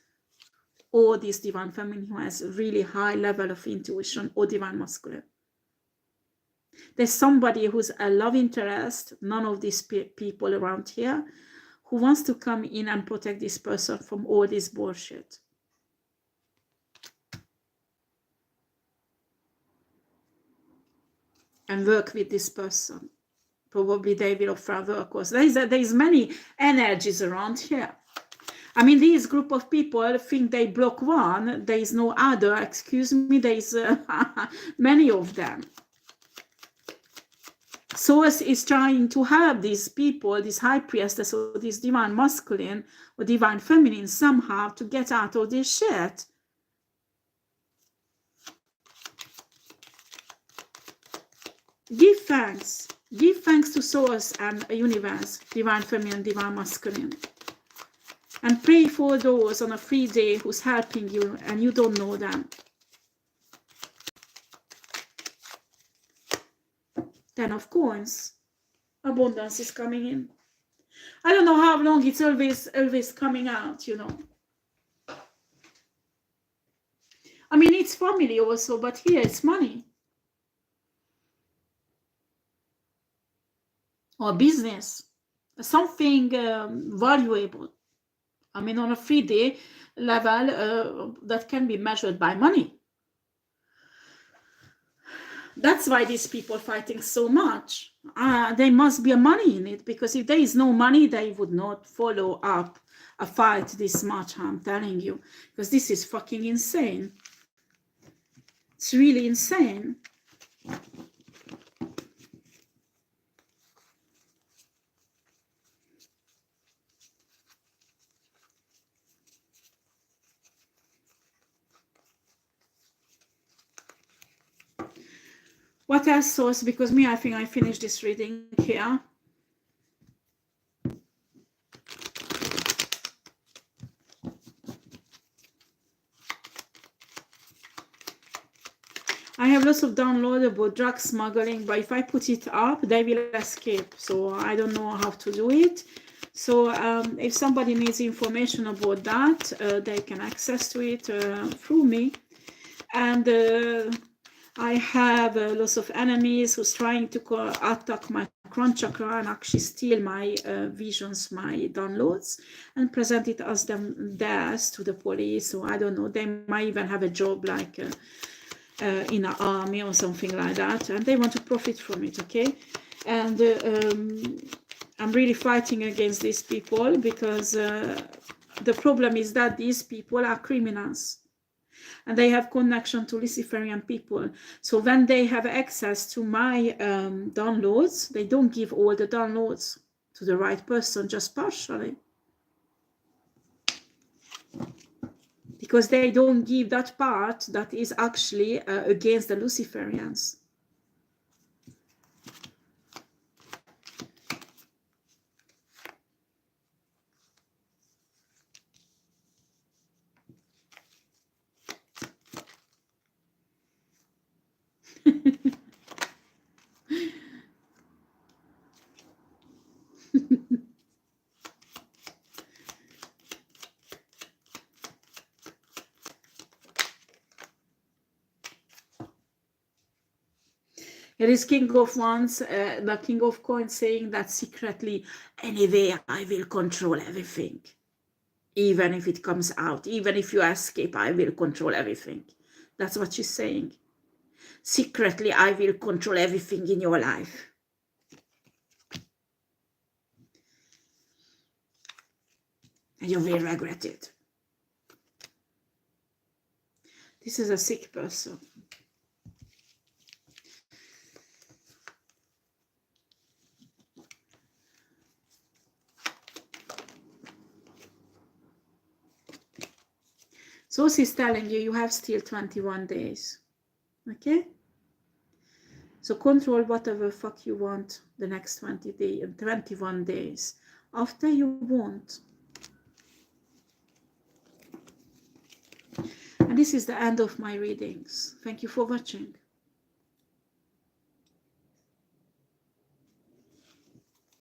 Speaker 1: or this divine feminine who has a really high level of intuition or divine masculine. There's somebody who's a love interest, none of these people around here, who wants to come in and protect this person from all this bullshit. And work with this person. Probably they will offer work. There is many energies around here. I mean, this group of people think they block one. There is no other. Excuse me, there is many of them. Source is trying to help these people, this high priestess or this divine masculine or divine feminine somehow to get out of this shit. Give thanks. Give thanks to Source and Universe, divine feminine, divine masculine. And pray for those on a free day who's helping you and you don't know them. Ten of Coins. Abundance is coming in. I don't know how long it's always coming out, you know. I mean, it's family also, but here it's money. Or business. Something valuable. I mean, on a 3D level, that can be measured by money. That's why these people are fighting so much. There must be a money in it, because if there is no money, they would not follow up a fight this much, I'm telling you. Because this is fucking insane. It's really insane. What else, source? Because I think I finished this reading here. I have lots of download about drug smuggling, but if I put it up, they will escape. So I don't know how to do it. So if somebody needs information about that, they can access to it through me. And I have lots of enemies who's trying to attack my crown chakra and actually steal my visions, my downloads, and present it as theirs to the police. So I don't know, they might even have a job like in an army or something like that, and they want to profit from it, okay? And I'm really fighting against these people because the problem is that these people are criminals. And they have connection to Luciferian people. So when they have access to my downloads, they don't give all the downloads to the right person, just partially. Because they don't give that part that is actually against the Luciferians. Here is King of Wands, the King of Coins, saying that secretly, anyway, I will control everything. Even if it comes out, even if you escape, I will control everything. That's what she's saying. Secretly, I will control everything in your life. And you will regret it. This is a sick person. So she's telling you, you have still 21 days. Okay? So control whatever fuck you want the next 21 days. After you won't. And this is the end of my readings. Thank you for watching.